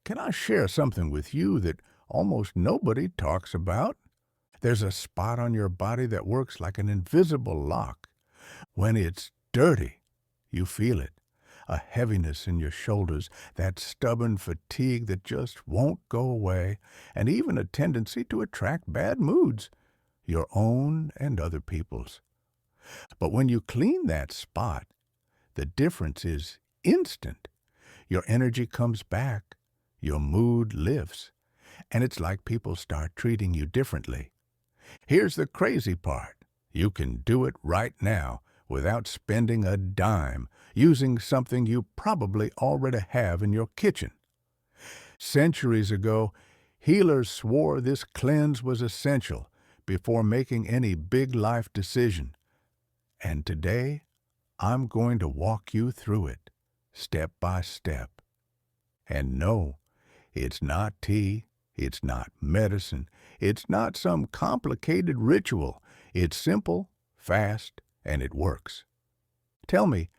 Can I share something with you that almost nobody talks about? There's a spot on your body that works like an invisible lock. When it's dirty, you feel it. A heaviness in your shoulders, that stubborn fatigue that just won't go away, and even a tendency to attract bad moods, your own and other people's. But when you clean that spot, the difference is instant. Your energy comes back, your mood lifts, and it's like people start treating you differently. Here's the crazy part. You can do it right now without spending a dime, using something you probably already have in your kitchen. Centuries ago, healers swore this cleanse was essential before making any big life decision. And today, I'm going to walk you through it, step by step. And no, it's not tea, it's not medicine, it's not some complicated ritual. It's simple, fast, and it works. Tell me,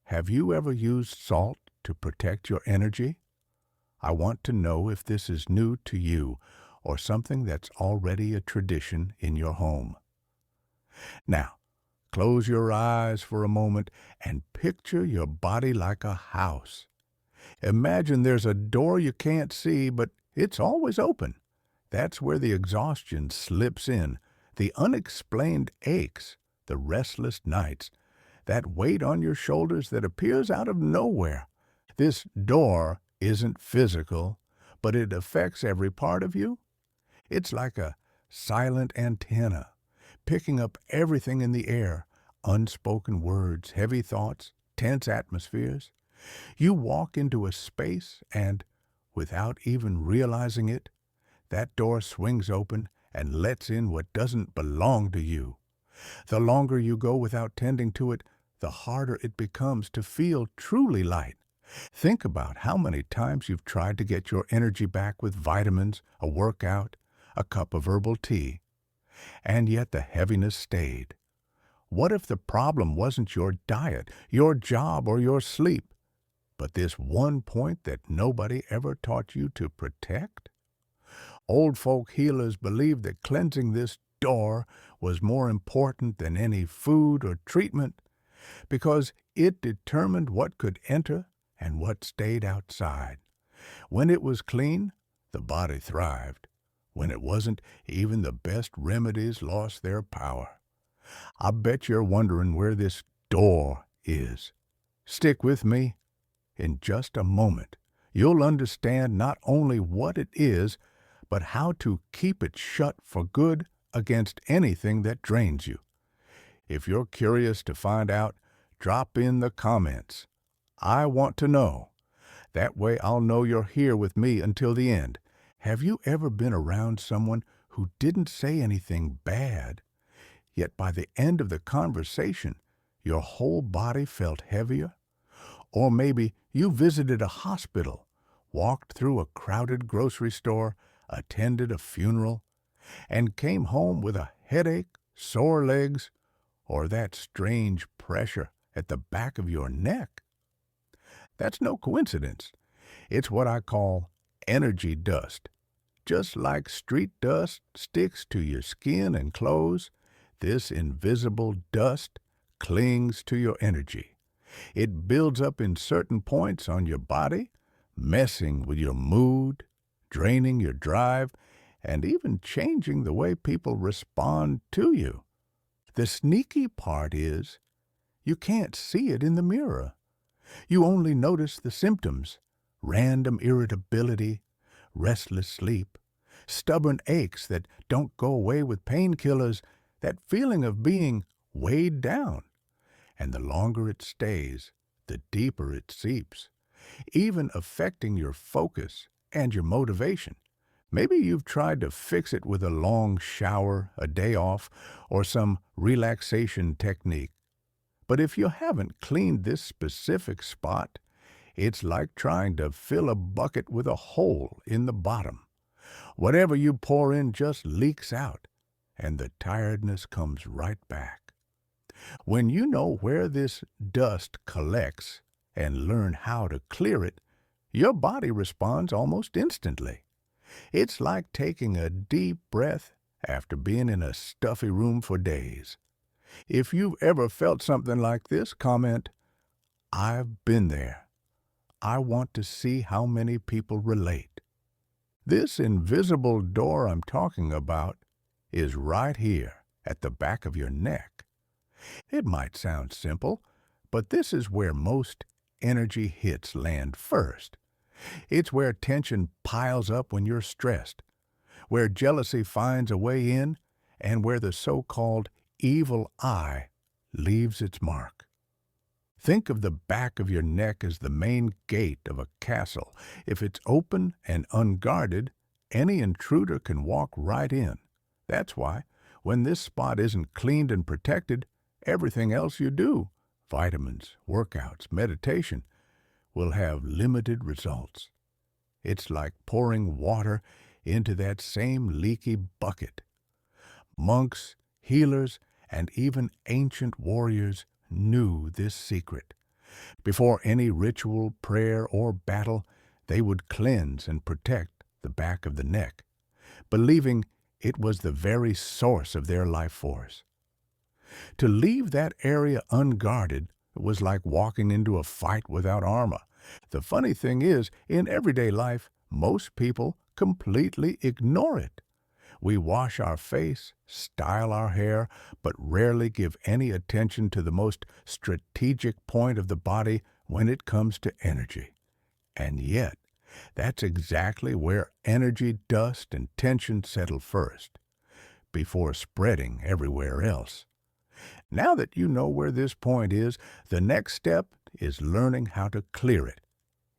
have you ever used salt to protect your energy? I want to know if this is new to you or something that's already a tradition in your home. Now, close your eyes for a moment and picture your body like a house. Imagine there's a door you can't see, but it's always open. That's where the exhaustion slips in, the unexplained aches, the restless nights, that weight on your shoulders that appears out of nowhere. This door isn't physical, but it affects every part of you. It's like a silent antenna, picking up everything in the air, unspoken words, heavy thoughts, tense atmospheres. You walk into a space and, without even realizing it, that door swings open and lets in what doesn't belong to you. The longer you go without tending to it, the harder it becomes to feel truly light. Think about how many times you've tried to get your energy back with vitamins, a workout, a cup of herbal tea, and yet the heaviness stayed. What if the problem wasn't your diet, your job, or your sleep, but this one point that nobody ever taught you to protect? Old folk healers believed that cleansing this door was more important than any food or treatment because it determined what could enter and what stayed outside. When it was clean, the body thrived. When it wasn't, even the best remedies lost their power. I bet you're wondering where this door is. Stick with me. In just a moment, you'll understand not only what it is, but how to keep it shut for good against anything that drains you. If you're curious to find out, drop in the comments. I want to know. That way I'll know you're here with me until the end. Have you ever been around someone who didn't say anything bad, yet by the end of the conversation, your whole body felt heavier? Or maybe you visited a hospital, walked through a crowded grocery store, attended a funeral, and came home with a headache, sore legs, or that strange pressure at the back of your neck. That's no coincidence. It's what I call energy dust. Just like street dust sticks to your skin and clothes, this invisible dust clings to your energy. It builds up in certain points on your body, messing with your mood, draining your drive, and even changing the way people respond to you. The sneaky part is, you can't see it in the mirror. You only notice the symptoms: random irritability, restless sleep, stubborn aches that don't go away with painkillers, that feeling of being weighed down. And the longer it stays, the deeper it seeps, even affecting your focus and your motivation. Maybe you've tried to fix it with a long shower, a day off, or some relaxation technique. But if you haven't cleaned this specific spot, it's like trying to fill a bucket with a hole in the bottom. Whatever you pour in just leaks out, and the tiredness comes right back. When you know where this dust collects and learn how to clear it, your body responds almost instantly. It's like taking a deep breath after being in a stuffy room for days. If you've ever felt something like this, comment, "I've been there." I want to see how many people relate. This invisible door I'm talking about is right here at the back of your neck. It might sound simple, but this is where most energy hits land first. It's where tension piles up when you're stressed, where jealousy finds a way in, and where the so-called evil eye leaves its mark. Think of the back of your neck as the main gate of a castle. If it's open and unguarded, any intruder can walk right in. That's why, when this spot isn't cleaned and protected, everything else you do, vitamins, workouts, meditation, will have limited results. It's like pouring water into that same leaky bucket. Monks, healers, and even ancient warriors knew this secret. Before any ritual, prayer, or battle, they would cleanse and protect the back of the neck, believing it was the very source of their life force. To leave that area unguarded was like walking into a fight without armor. The funny thing is, in everyday life, most people completely ignore it. We wash our face, style our hair, but rarely give any attention to the most strategic point of the body when it comes to energy. And yet, that's exactly where energy, dust, and tension settle first, before spreading everywhere else. Now that you know where this point is, the next step is learning how to clear it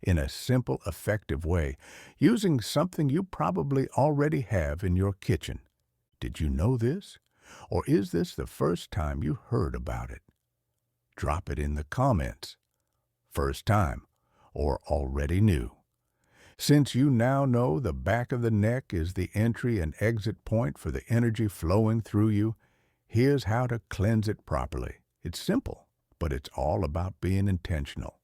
in a simple, effective way, using something you probably already have in your kitchen. Did you know this? Or is this the first time you heard about it? Drop it in the comments. First time, or already knew. Since you now know the back of the neck is the entry and exit point for the energy flowing through you, here's how to cleanse it properly. It's simple, but it's all about being intentional.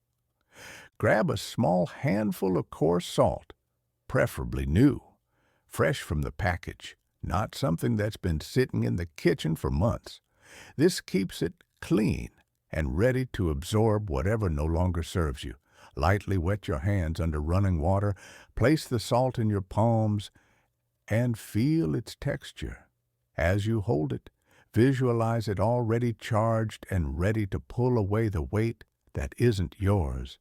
Grab a small handful of coarse salt, preferably new, fresh from the package, not something that's been sitting in the kitchen for months. This keeps it clean and ready to absorb whatever no longer serves you. Lightly wet your hands under running water, place the salt in your palms, and feel its texture. As you hold it, visualize it already charged and ready to pull away the weight that isn't yours.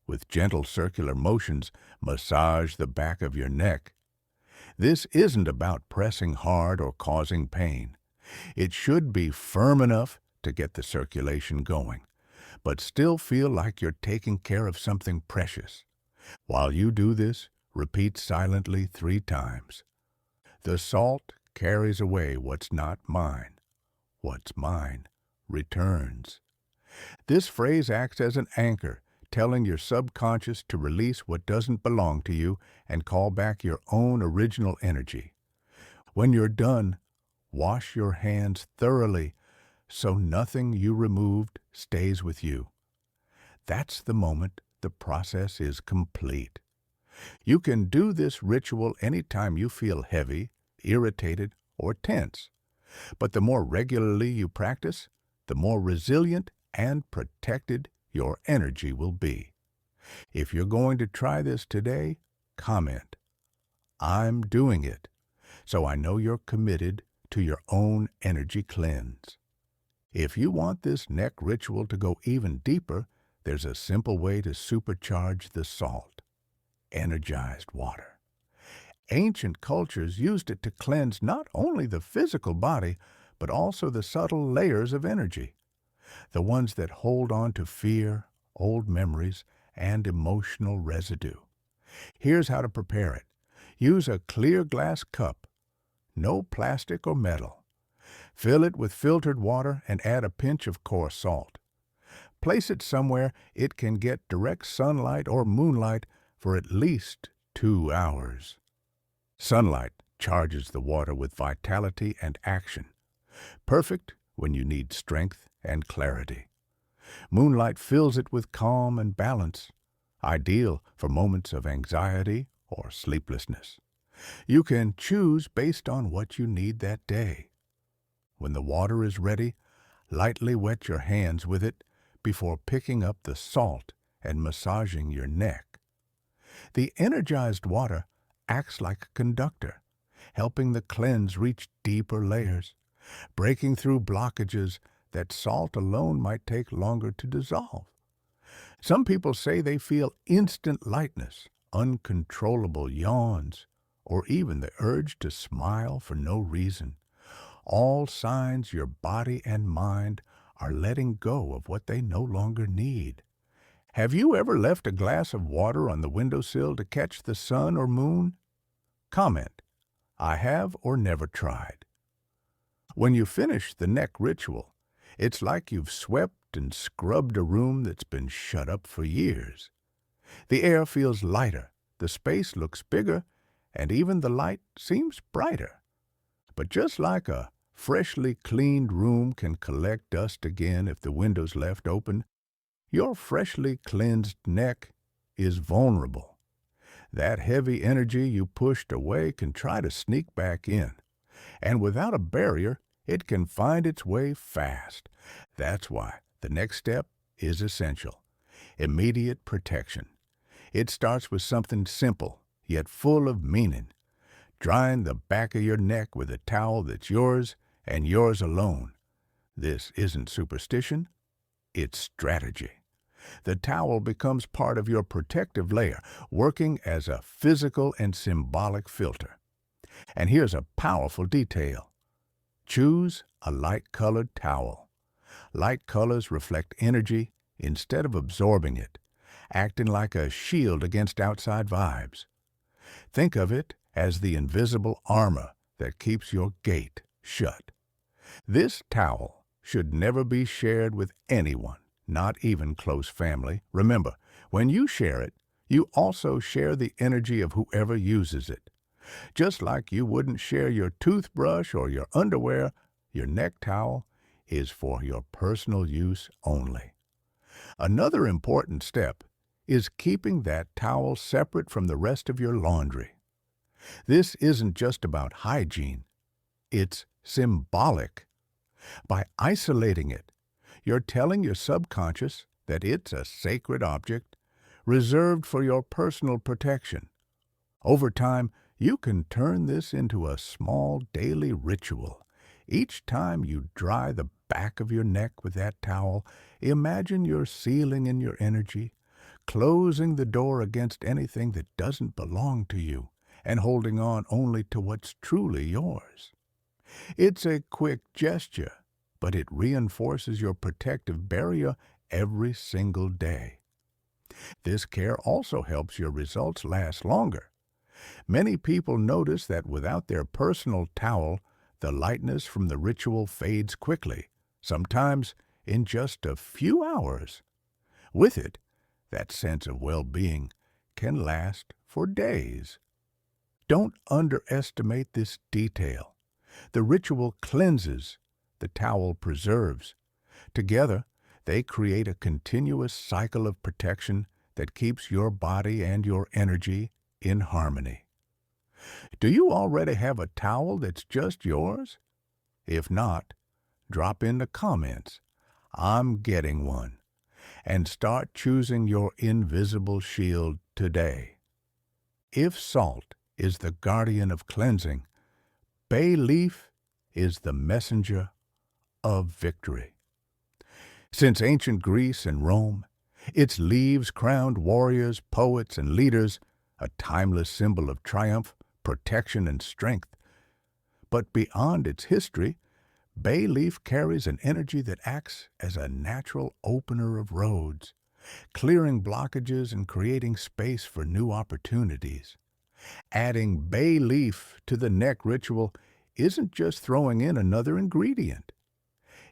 With gentle circular motions, massage the back of your neck. This isn't about pressing hard or causing pain. It should be firm enough to get the circulation going, but still feel like you're taking care of something precious. While you do this, repeat silently 3 times. The salt carries away what's not mine. What's mine returns. This phrase acts as an anchor, telling your subconscious to release what doesn't belong to you and call back your own original energy. When you're done, wash your hands thoroughly so nothing you removed stays with you. That's the moment the process is complete. You can do this ritual anytime you feel heavy, irritated, or tense. But the more regularly you practice, the more resilient and protected your energy will be. If you're going to try this today, comment, "I'm doing it," so I know you're committed to your own energy cleanse. If you want this neck ritual to go even deeper, there's a simple way to supercharge the salt: energized water. Ancient cultures used it to cleanse not only the physical body, but also the subtle layers of energy, the ones that hold on to fear, old memories, and emotional residue. Here's how to prepare it. Use a clear glass cup, no plastic or metal. Fill it with filtered water and add a pinch of coarse salt. Place it somewhere it can get direct sunlight or moonlight for at least 2 hours. Sunlight charges the water with vitality and action, perfect when you need strength and clarity. Moonlight fills it with calm and balance, ideal for moments of anxiety or sleeplessness. You can choose based on what you need that day. When the water is ready, lightly wet your hands with it before picking up the salt and massaging your neck. The energized water acts like a conductor, helping the cleanse reach deeper layers, breaking through blockages that salt alone might take longer to dissolve. Some people say they feel instant lightness, uncontrollable yawns, or even the urge to smile for no reason. All signs your body and mind are letting go of what they no longer need. Have you ever left a glass of water on the windowsill to catch the sun or moon? Comment, I have or never tried. When you finish the neck ritual, it's like you've swept and scrubbed a room that's been shut up for years. The air feels lighter, the space looks bigger, and even the light seems brighter. But just like a freshly cleaned room can collect dust again if the window's left open, your freshly cleansed neck is vulnerable. That heavy energy you pushed away can try to sneak back in, and without a barrier, it can find its way fast. That's why the next step is essential: immediate protection. It starts with something simple, yet full of meaning: drying the back of your neck with a towel that's yours and yours alone. This isn't superstition, it's strategy. The towel becomes part of your protective layer, working as a physical and symbolic filter. And here's a powerful detail. Choose a light-colored towel. Light colors reflect energy instead of absorbing it, acting like a shield against outside vibes. Think of it as the invisible armor that keeps your gate shut. This towel should never be shared with anyone, not even close family. Remember, when you share it, you also share the energy of whoever uses it. Just like you wouldn't share your toothbrush or your underwear, your neck towel is for your personal use only. Another important step is keeping that towel separate from the rest of your laundry. This isn't just about hygiene, it's symbolic. By isolating it, you're telling your subconscious that it's a sacred object reserved for your personal protection. Over time, you can turn this into a small daily ritual. Each time you dry the back of your neck with that towel, imagine you're sealing in your energy, closing the door against anything that doesn't belong to you, and holding on only to what's truly yours. It's a quick gesture, but it reinforces your protective barrier every single day. This care also helps your results last longer. Many people notice that without their personal towel, the lightness from the ritual fades quickly, sometimes in just a few hours. With it, that sense of well-being can last for days. Don't underestimate this detail. The ritual cleanses, the towel preserves. Together, they create a continuous cycle of protection that keeps your body and your energy in harmony. Do you already have a towel that's just yours? If not, drop in the comments, "I'm getting one," and start choosing your invisible shield today. If salt is the guardian of cleansing, bay leaf is the messenger of victory. Since ancient Greece and Rome, its leaves crowned warriors, poets, and leaders, a timeless symbol of triumph, protection, and strength. But beyond its history, bay leaf carries an energy that acts as a natural opener of roads, clearing blockages and creating space for new opportunities. Adding bay leaf to the neck ritual isn't just throwing in another ingredient.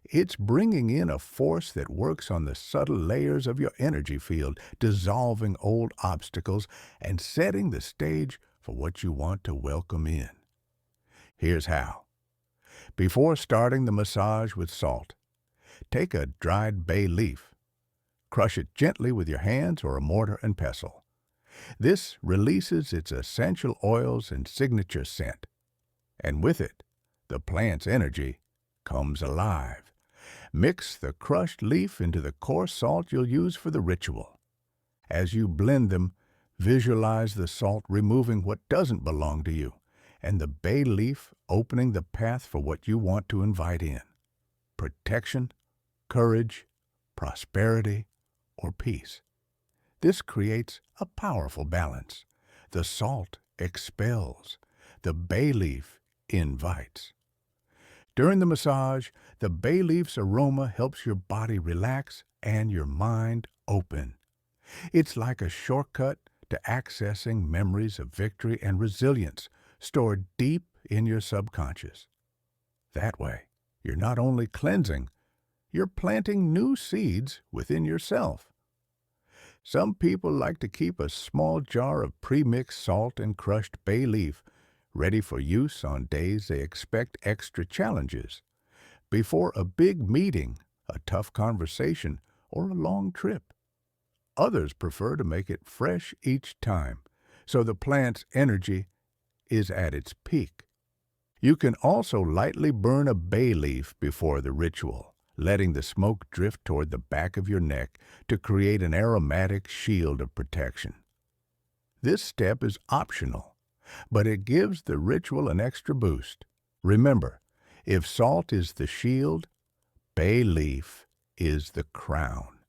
It's bringing in a force that works on the subtle layers of your energy field, dissolving old obstacles and setting the stage for what you want to welcome in. Here's how. Before starting the massage with salt, take a dried bay leaf, Crush it gently with your hands or a mortar and pestle. This releases its essential oils and signature scent, and with it, the plant's energy comes alive. Mix the crushed leaf into the coarse salt you'll use for the ritual. As you blend them, visualize the salt removing what doesn't belong to you, and the bay leaf opening the path for what you want to invite in: protection, courage, prosperity, or peace. This creates a powerful balance. The salt expels, the bay leaf invites. During the massage, the bay leaf's aroma helps your body relax and your mind open. It's like a shortcut to accessing memories of victory and resilience stored deep in your subconscious. That way, you're not only cleansing, you're planting new seeds within yourself. Some people like to keep a small jar of pre-mixed salt and crushed bay leaf ready for use on days they expect extra challenges, before a big meeting, a tough conversation, or a long trip. Others prefer to make it fresh each time, so the plant's energy is at its peak. You can also lightly burn a bay leaf before the ritual, letting the smoke drift toward the back of your neck to create an aromatic shield of protection. This step is optional, but it gives the ritual an extra boost. Remember, if salt is the shield, bay leaf is the crown.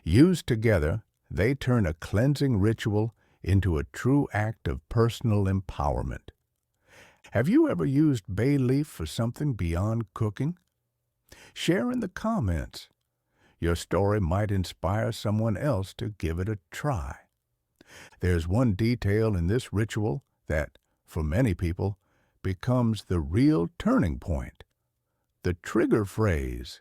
Used together, they turn a cleansing ritual into a true act of personal empowerment. Have you ever used bay leaf for something beyond cooking? Share in the comments. Your story might inspire someone else to give it a try. There's one detail in this ritual that, for many people, becomes the real turning point: the trigger phrase.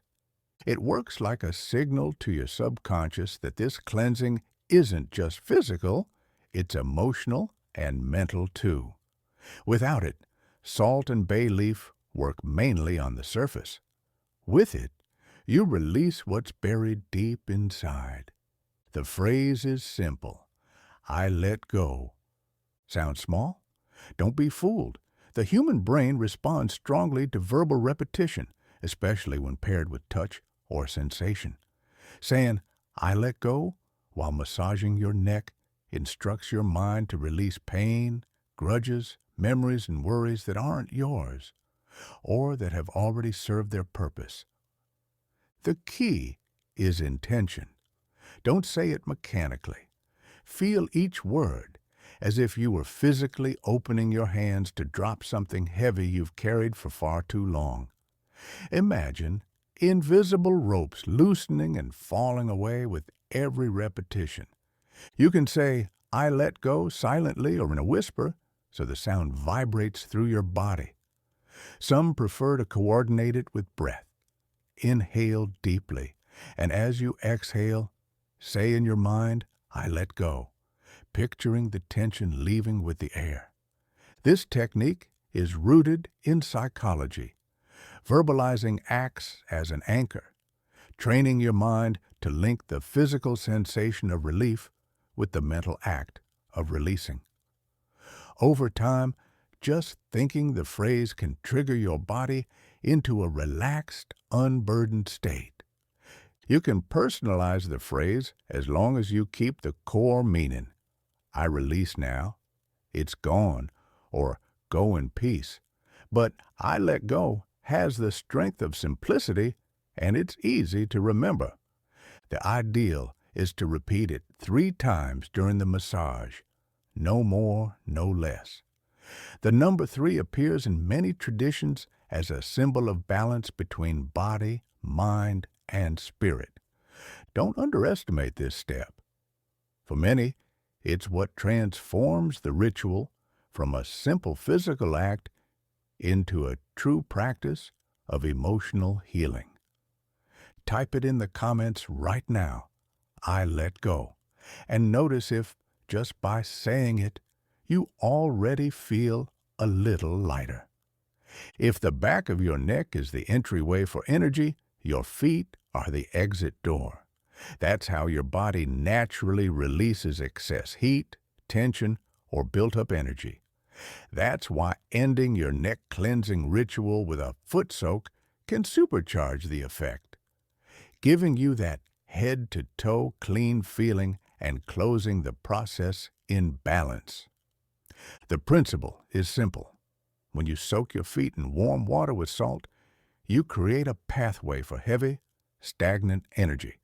It works like a signal to your subconscious that this cleansing isn't just physical, it's emotional and mental too. Without it, salt and bay leaf work mainly on the surface. With it, you release what's buried deep inside. The phrase is simple: I let go. Sound small? Don't be fooled. The human brain responds strongly to verbal repetition, especially when paired with touch or sensation. Saying, I let go, while massaging your neck instructs your mind to release pain, grudges, memories, and worries that aren't yours, or that have already served their purpose. The key is intention. Don't say it mechanically. Feel each word as if you were physically opening your hands to drop something heavy you've carried for far too long. Imagine invisible ropes loosening and falling away with every repetition. You can say, I let go, silently or in a whisper, so the sound vibrates through your body. Some prefer to coordinate it with breath. Inhale deeply, and as you exhale, say in your mind, I let go, picturing the tension leaving with the air. This technique is rooted in psychology. Verbalizing acts as an anchor, training your mind to link the physical sensation of relief with the mental act of releasing. Over time, just thinking the phrase can trigger your body into a relaxed, unburdened state. You can personalize the phrase as long as you keep the core meaning. I release now, it's gone, or go in peace. But I let go has the strength of simplicity, and it's easy to remember. The ideal is to repeat it 3 times during the massage. No more, no less. The number 3 appears in many traditions as a symbol of balance between body, mind, and spirit. Don't underestimate this step. For many, it's what transforms the ritual from a simple physical act into a true practice of emotional healing. Type it in the comments right now, I let go, and notice if, just by saying it, you already feel a little lighter. If the back of your neck is the entryway for energy, your feet are the exit door. That's how your body naturally releases excess heat, tension, or built-up energy. That's why ending your neck cleansing ritual with a foot soak can supercharge the effect, giving you that head-to-toe clean feeling and closing the process in balance. The principle is simple. When you soak your feet in warm water with salt, you create a pathway for heavy, stagnant energy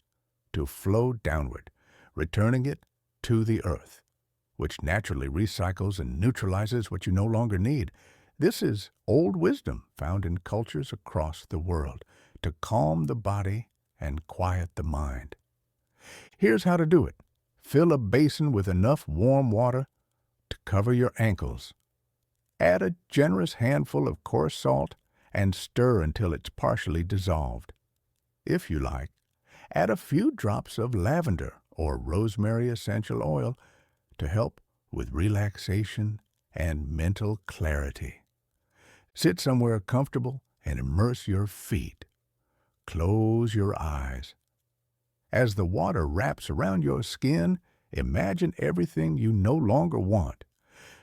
to flow downward, returning it to the earth, which naturally recycles and neutralizes what you no longer need. This is old wisdom found in cultures across the world to calm the body and quiet the mind. Here's how to do it. Fill a basin with enough warm water to cover your ankles. Add a generous handful of coarse salt and stir until it's partially dissolved. If you like, add a few drops of lavender or rosemary essential oil to help with relaxation and mental clarity. Sit somewhere comfortable and immerse your feet. Close your eyes. As the water wraps around your skin, imagine everything you no longer want.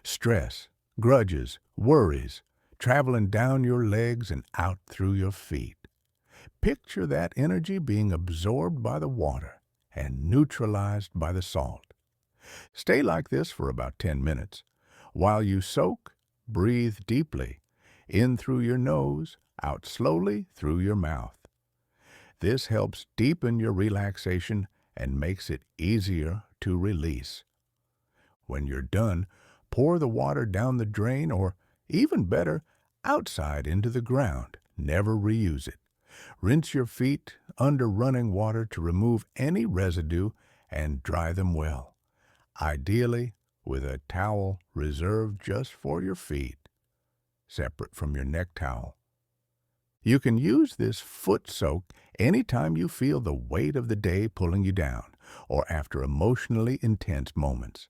Stress, grudges, worries, traveling down your legs and out through your feet. Picture that energy being absorbed by the water and neutralized by the salt. Stay like this for about 10 minutes. While you soak, breathe deeply, in through your nose, out slowly through your mouth. This helps deepen your relaxation and makes it easier to release. When you're done, pour the water down the drain or, even better, outside into the ground. Never reuse it. Rinse your feet under running water to remove any residue and dry them well, ideally with a towel reserved just for your feet, separate from your neck towel. You can use this foot soak anytime you feel the weight of the day pulling you down or after emotionally intense moments.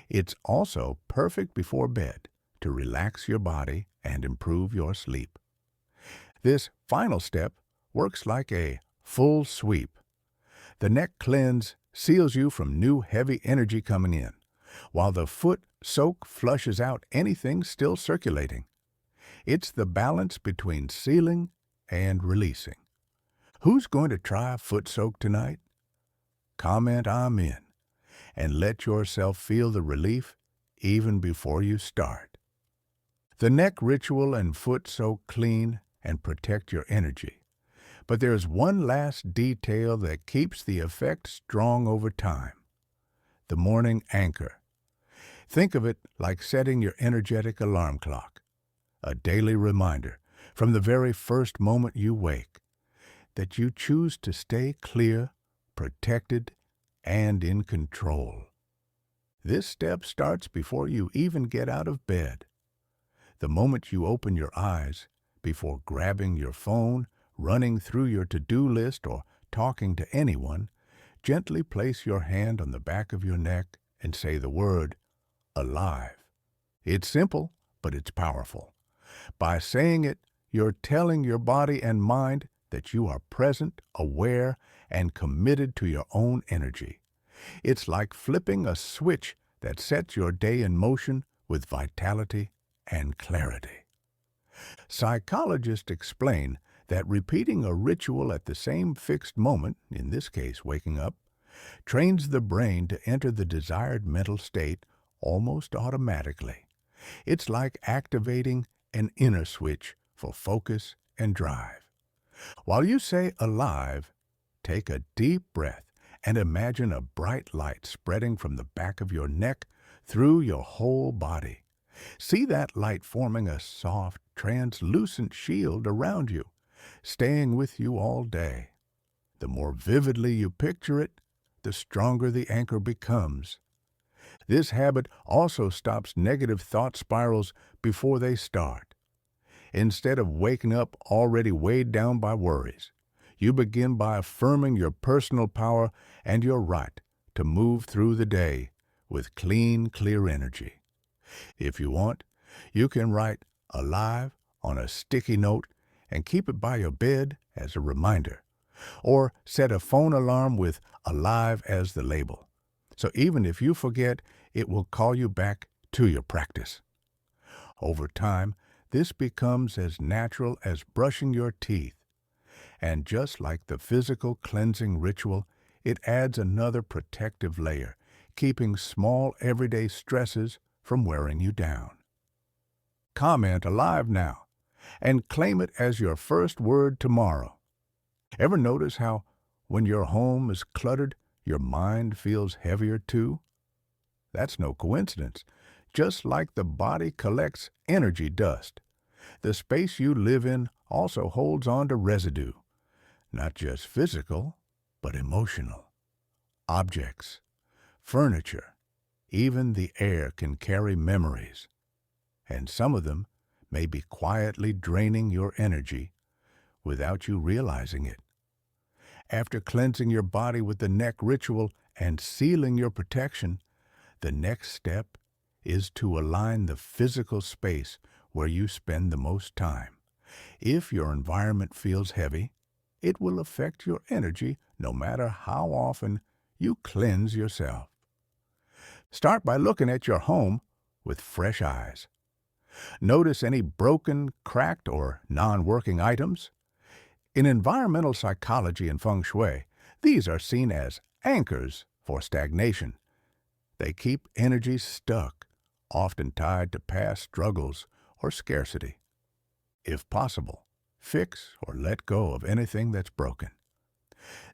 It's also perfect before bed to relax your body and improve your sleep. This final step works like a full sweep. The neck cleanse seals you from new heavy energy coming in, while the foot soak flushes out anything still circulating. It's the balance between sealing and releasing. Who's going to try a foot soak tonight? Comment "I'm in" and let yourself feel the relief even before you start. The neck ritual and foot soak clean and protect your energy. But there's one last detail that keeps the effect strong over time. The morning anchor. Think of it like setting your energetic alarm clock. A daily reminder from the very first moment you wake that you choose to stay clear, protected, and in control. This step starts before you even get out of bed. The moment you open your eyes, before grabbing your phone, running through your to-do list, or talking to anyone, gently place your hand on the back of your neck and say the word, alive. It's simple, but it's powerful. By saying it, you're telling your body and mind that you are present, aware, and committed to your own energy. It's like flipping a switch that sets your day in motion with vitality and clarity. Psychologists explain that repeating a ritual at the same fixed moment, in this case waking up, trains the brain to enter the desired mental state almost automatically. It's like activating an inner switch for focus and drive. While you say alive, take a deep breath and imagine a bright light spreading from the back of your neck through your whole body. See that light forming a soft, translucent shield around you, staying with you all day. The more vividly you picture it, the stronger the anchor becomes. This habit also stops negative thought spirals before they start. Instead of waking up already weighed down by worries, you begin by affirming your personal power and your right to move through the day with clean, clear energy. If you want, you can write "alive" on a sticky note and keep it by your bed as a reminder. Or set a phone alarm with "alive" as the label. So even if you forget, it will call you back to your practice. Over time, this becomes as natural as brushing your teeth. And just like the physical cleansing ritual, it adds another protective layer, keeping small everyday stresses from wearing you down. Comment "alive" now and claim it as your first word tomorrow. Ever notice how, when your home is cluttered, your mind feels heavier too? That's no coincidence. Just like the body collects energy dust, the space you live in also holds on to residue, not just physical, but emotional. Objects, furniture, even the air can carry memories, and some of them may be quietly draining your energy without you realizing it. After cleansing your body with the neck ritual and sealing your protection, the next step is to align the physical space where you spend the most time. If your environment feels heavy, it will affect your energy no matter how often you cleanse yourself. Start by looking at your home with fresh eyes. Notice any broken, cracked, or non-working items. In environmental psychology and feng shui, these are seen as anchors for stagnation. They keep energy stuck, often tied to past struggles or scarcity. If possible, fix or let go of anything that's broken.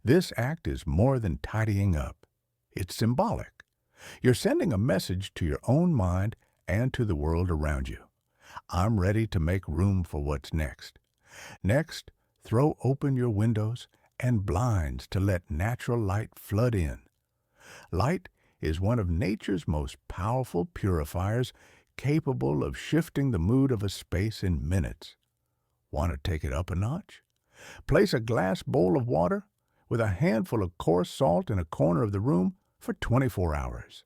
This act is more than tidying up. It's symbolic. You're sending a message to your own mind and to the world around you. I'm ready to make room for what's next. Next, throw open your windows and blinds to let natural light flood in. Light is one of nature's most powerful purifiers, capable of shifting the mood of a space in minutes. Want to take it up a notch? Place a glass bowl of water with a handful of coarse salt in a corner of the room for 24 hours.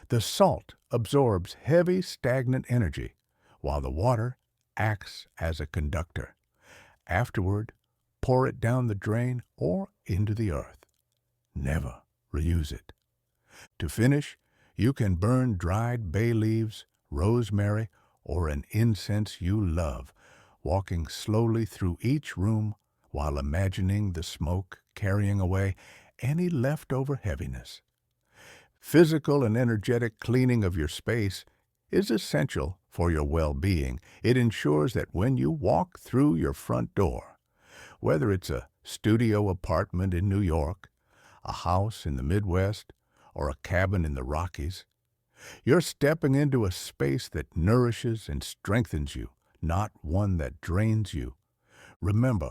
The salt absorbs heavy, stagnant energy, while the water acts as a conductor. Afterward, pour it down the drain or into the earth. Never reuse it. To finish, you can burn dried bay leaves, rosemary, or an incense you love, walking slowly through each room while imagining the smoke carrying away any leftover heaviness. Physical and energetic cleaning of your space is essential for your well-being. It ensures that when you walk through your front door, whether it's a studio apartment in New York, a house in the Midwest, or a cabin in the Rockies, you're stepping into a space that nourishes and strengthens you, not one that drains you. Remember,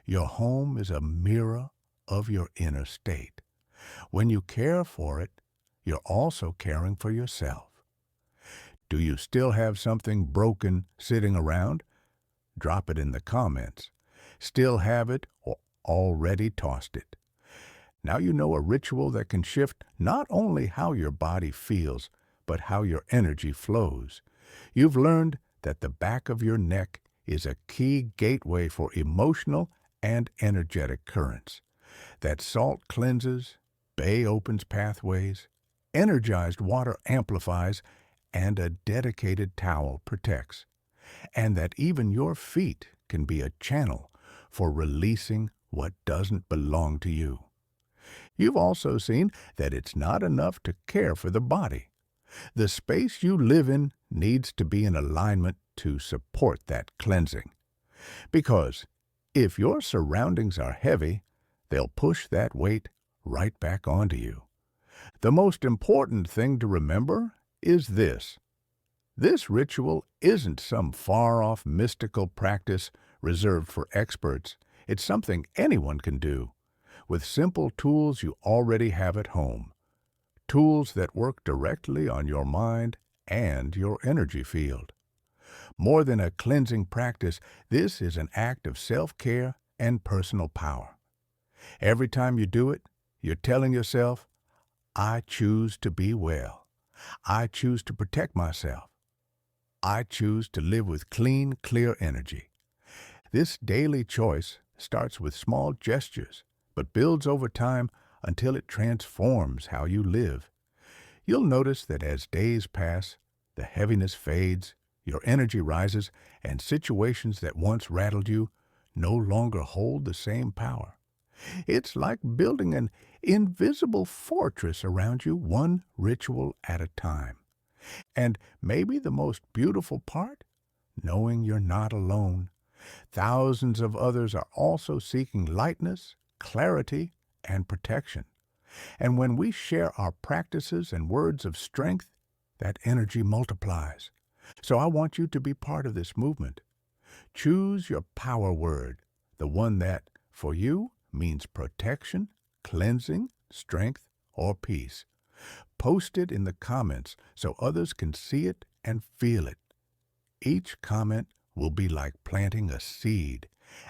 your home is a mirror of your inner state. When you care for it, you're also caring for yourself. Do you still have something broken sitting around? Drop it in the comments. Still have it or already tossed it? Now you know a ritual that can shift not only how your body feels, but how your energy flows. You've learned that the back of your neck is a key gateway for emotional and energetic currents. That salt cleanses, bay opens pathways, energized water amplifies, and a dedicated towel protects. And that even your feet can be a channel for releasing what doesn't belong to you. You've also seen that it's not enough to care for the body. The space you live in needs to be in alignment to support that cleansing. Because if your surroundings are heavy, they'll push that weight right back onto you. The most important thing to remember is this. This ritual isn't some far-off mystical practice reserved for experts. It's something anyone can do, with simple tools you already have at home. Tools that work directly on your mind and your energy field. More than a cleansing practice, this is an act of self-care and personal power. Every time you do it, you're telling yourself, I choose to be well. I choose to protect myself. I choose to live with clean, clear energy. This daily choice starts with small gestures, but builds over time until it transforms how you live. You'll notice that as days pass, the heaviness fades, your energy rises, and situations that once rattled you no longer hold the same power. It's like building an invisible fortress around you, one ritual at a time. And maybe the most beautiful part? Knowing you're not alone. Thousands of others are also seeking lightness, clarity, and protection. And when we share our practices and words of strength, that energy multiplies. So I want you to be part of this movement. Choose your power word, the one that, for you, means protection, cleansing, strength, or peace. Post it in the comments so others can see it and feel it. Each comment will be like planting a seed,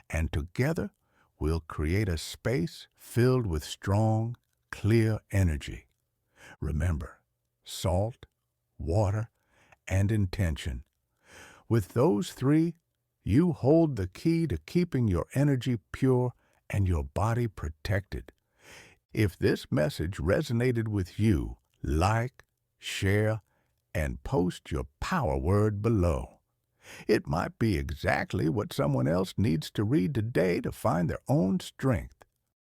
and together we'll create a space filled with strong, clear energy. Remember, salt, water, and intention. With those three, you hold the key to keeping your energy pure and your body protected. If this message resonated with you, like, share, and post your power word below. It might be exactly what someone else needs to read today to find their own strength.